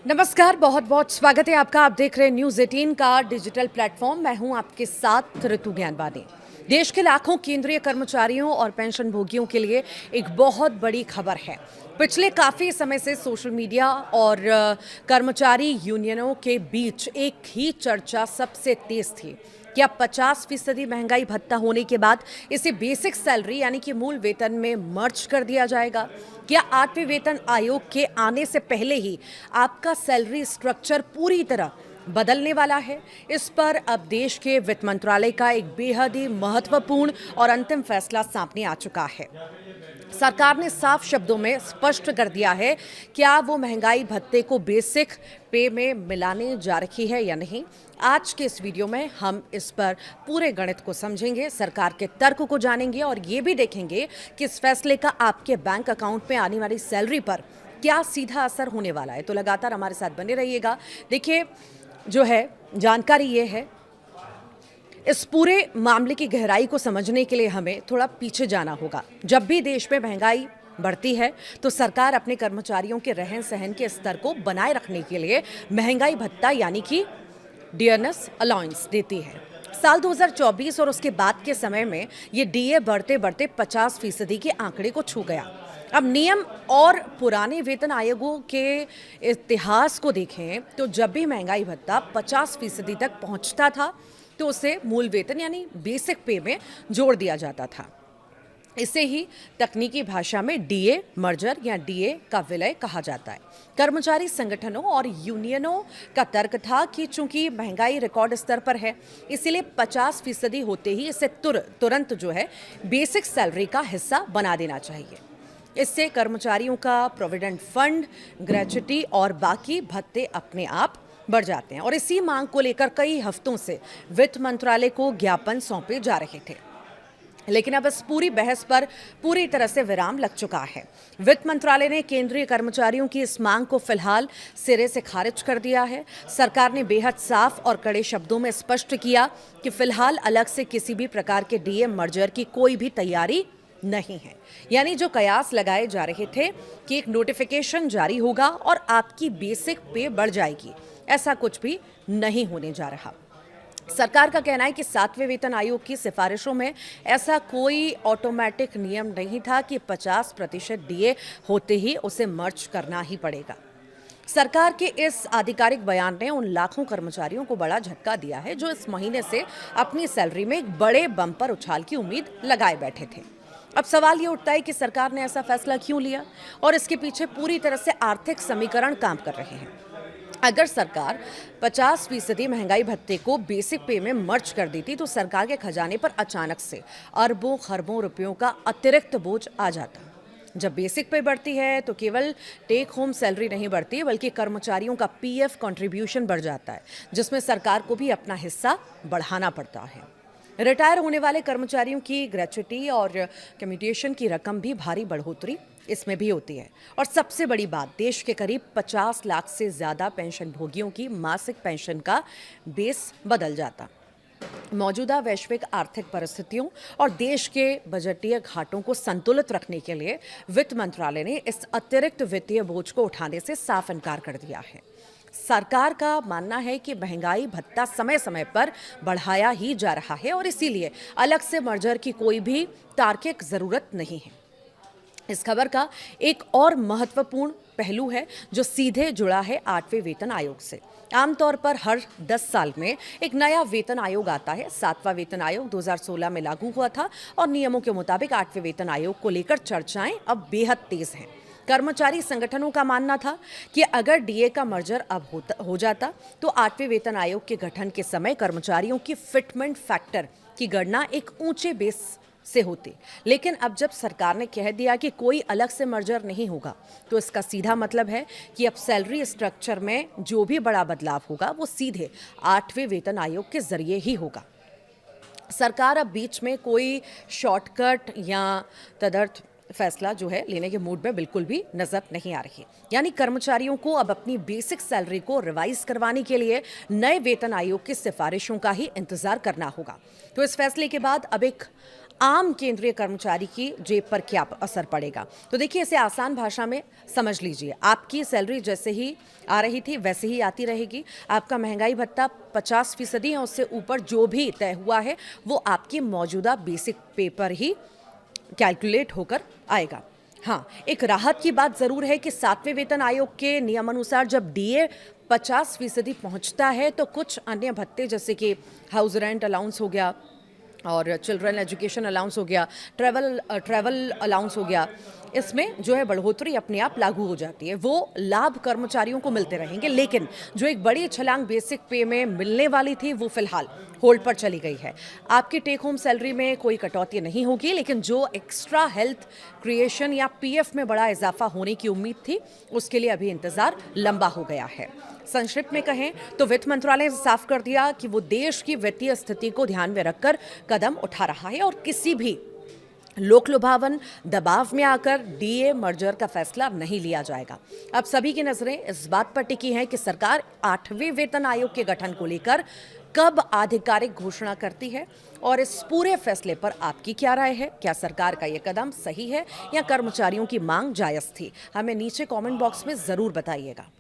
नमस्कार, बहुत बहुत स्वागत है आपका। आप देख रहे हैं न्यूज़ 18 का डिजिटल प्लेटफॉर्म। मैं हूं आपके साथ ऋतु ज्ञानवानी। देश के लाखों केंद्रीय कर्मचारियों और पेंशन भोगियों के लिए एक बहुत बड़ी खबर है। पिछले काफ़ी समय से सोशल मीडिया और कर्मचारी यूनियनों के बीच एक ही चर्चा सबसे तेज थी। क्या 50% महंगाई भत्ता होने के बाद इसे बेसिक सैलरी यानी कि मूल वेतन में मर्ज कर दिया जाएगा? क्या 8वें वेतन आयोग के आने से पहले ही आपका सैलरी स्ट्रक्चर पूरी तरह बदलने वाला है? इस पर अब देश के वित्त मंत्रालय का एक बेहद ही महत्वपूर्ण और अंतिम फैसला सामने आ चुका है। सरकार ने साफ शब्दों में स्पष्ट कर दिया है क्या वो महंगाई भत्ते को बेसिक पे में मिलाने जा रही है या नहीं। आज के इस वीडियो में हम इस पर पूरे गणित को समझेंगे, सरकार के तर्क को जानेंगे और ये भी देखेंगे कि इस फैसले का आपके बैंक अकाउंट में आने वाली सैलरी पर क्या सीधा असर होने वाला है। तो लगातार हमारे साथ बने रहिएगा। देखिए, जो है जानकारी ये है, इस पूरे मामले की गहराई को समझने के लिए हमें थोड़ा पीछे जाना होगा। जब भी देश में महंगाई बढ़ती है तो सरकार अपने कर्मचारियों के रहन सहन के स्तर को बनाए रखने के लिए महंगाई भत्ता यानी कि डियरनेस अलाउंस देती है। साल 2024 और उसके बाद के समय में ये डीए बढ़ते बढ़ते 50% के आंकड़े को छू गया। अब नियम और पुराने वेतन आयोगों के इतिहास को देखें तो जब भी महंगाई भत्ता 50% तक पहुंचता था तो उसे मूल वेतन यानी बेसिक पे में जोड़ दिया जाता था। इसे ही तकनीकी भाषा में डीए मर्जर या डीए का विलय कहा जाता है। कर्मचारी संगठनों और यूनियनों का तर्क था कि चूंकि महंगाई रिकॉर्ड स्तर पर है, इसीलिए 50% होते ही इसे तुरंत जो है बेसिक सैलरी का हिस्सा बना देना चाहिए। इससे कर्मचारियों का प्रोविडेंट फंड, ग्रेच्युटी और बाकी भत्ते अपने आप बढ़ जाते हैं। और इसी मांग को लेकर कई हफ्तों से वित्त मंत्रालय को ज्ञापन सौंपे जा रहे थे, लेकिन अब इस पूरी बहस पर पूरी तरह से विराम लग चुका है। वित्त मंत्रालय ने केंद्रीय कर्मचारियों की इस मांग को फिलहाल सिरे से खारिज कर दिया है। सरकार ने बेहद साफ और कड़े शब्दों में स्पष्ट किया कि फिलहाल अलग से किसी भी प्रकार के डीए मर्जर की कोई भी तैयारी नहीं है। यानी जो कयास लगाए जा रहे थे कि एक नोटिफिकेशन जारी होगा और आपकी बेसिक पे बढ़ जाएगी, ऐसा कुछ भी नहीं होने जा रहा। सरकार का कहना है कि 7वें वेतन आयोग की सिफारिशों में ऐसा कोई ऑटोमेटिक नियम नहीं था कि 50% डीए होते ही उसे मर्ज करना ही पड़ेगा। सरकार के इस आधिकारिक बयान ने उन लाखों कर्मचारियों को बड़ा झटका दिया है जो इस महीने से अपनी सैलरी में एक बड़े बम्पर उछाल की उम्मीद लगाए बैठे थे। अब सवाल ये उठता है कि सरकार ने ऐसा फैसला क्यों लिया और इसके पीछे पूरी तरह से आर्थिक समीकरण काम कर रहे हैं। अगर सरकार 50% महंगाई भत्ते को बेसिक पे में मर्ज कर देती तो सरकार के खजाने पर अचानक से अरबों खरबों रुपयों का अतिरिक्त बोझ आ जाता। जब बेसिक पे बढ़ती है तो केवल टेक होम सैलरी नहीं बढ़ती बल्कि कर्मचारियों का पीएफ कंट्रीब्यूशन बढ़ जाता है, जिसमें सरकार को भी अपना हिस्सा बढ़ाना पड़ता है। रिटायर होने वाले कर्मचारियों की ग्रेच्युटी और कम्यूटेशन की रकम भी भारी बढ़ोतरी इसमें भी होती है। और सबसे बड़ी बात, देश के करीब 50 लाख से ज़्यादा पेंशन भोगियों की मासिक पेंशन का बेस बदल जाता। मौजूदा वैश्विक आर्थिक परिस्थितियों और देश के बजटीय घाटों को संतुलित रखने के लिए वित्त मंत्रालय ने इस अतिरिक्त वित्तीय बोझ को उठाने से साफ इनकार कर दिया है। सरकार का मानना है कि महंगाई भत्ता समय समय पर बढ़ाया ही जा रहा है और इसीलिए अलग से मर्जर की कोई भी तार्किक जरूरत नहीं है। इस खबर का एक और महत्वपूर्ण पहलू है जो सीधे जुड़ा है 8वें वेतन आयोग से। आमतौर पर हर 10 साल में एक नया वेतन आयोग आता है। 7वां वेतन आयोग 2016 में लागू हुआ था और नियमों के मुताबिक 8वें वेतन आयोग को लेकर चर्चाएं अब बेहद तेज हैं। कर्मचारी संगठनों का मानना था कि अगर डीए का मर्जर अब हो जाता तो 8वें वेतन आयोग के गठन के समय कर्मचारियों की फिटमेंट फैक्टर की गणना एक ऊंचे बेस से होती। लेकिन अब जब सरकार ने कह दिया कि कोई अलग से मर्जर नहीं होगा तो इसका सीधा मतलब है कि अब सैलरी स्ट्रक्चर में जो भी बड़ा बदलाव होगा वो सीधे 8वें वेतन आयोग के जरिए ही होगा। सरकार अब बीच में कोई शॉर्टकट या तदर्थ फैसला जो है लेने के मूड में बिल्कुल भी नजर नहीं आ रही। यानी कर्मचारियों को अब अपनी बेसिक सैलरी को रिवाइज करवाने के लिए नए वेतन आयोग की सिफारिशों का ही इंतजार करना होगा। तो इस फैसले के बाद अब एक आम केंद्रीय कर्मचारी की जेब पर क्या असर पड़ेगा। तो देखिए, इसे आसान भाषा में समझ लीजिए। आपकी सैलरी जैसे ही आ रही थी वैसे ही आती रहेगी। आपका महंगाई भत्ता 50% या उससे ऊपर जो भी तय हुआ है वो आपकी मौजूदा बेसिक पे पर ही कैलकुलेट होकर आएगा। हाँ, एक राहत की बात जरूर है कि 7वें वेतन आयोग के नियमानुसार जब डीए 50% पहुंचता है तो कुछ अन्य भत्ते जैसे कि हाउस रेंट अलाउंस हो गया और चिल्ड्रन एजुकेशन अलाउंस हो गया, ट्रैवल अलाउंस हो गया, इसमें जो है बढ़ोतरी अपने आप लागू हो जाती है। वो लाभ कर्मचारियों को मिलते रहेंगे, लेकिन जो एक बड़ी छलांग बेसिक पे में मिलने वाली थी वो फिलहाल होल्ड पर चली गई है। आपकी टेक होम सैलरी में कोई कटौती नहीं होगी, लेकिन जो एक्स्ट्रा हेल्थ क्रिएशन या पीएफ में बड़ा इजाफा होने की उम्मीद थी उसके लिए अभी इंतजार लंबा हो गया है। संक्षिप्त में कहें तो वित्त मंत्रालय ने साफ कर दिया कि वो देश की वित्तीय स्थिति को ध्यान में रखकर कदम उठा रहा है और किसी भी लोक लुभावन दबाव में आकर डीए मर्जर का फैसला नहीं लिया जाएगा। अब सभी की नजरें इस बात पर टिकी हैं कि सरकार 8वें वेतन आयोग के गठन को लेकर कब आधिकारिक घोषणा करती है और इस पूरे फैसले पर आपकी क्या राय है। क्या सरकार का यह कदम सही है या कर्मचारियों की मांग जायज थी? हमें नीचे कमेंट बॉक्स में जरूर बताइएगा।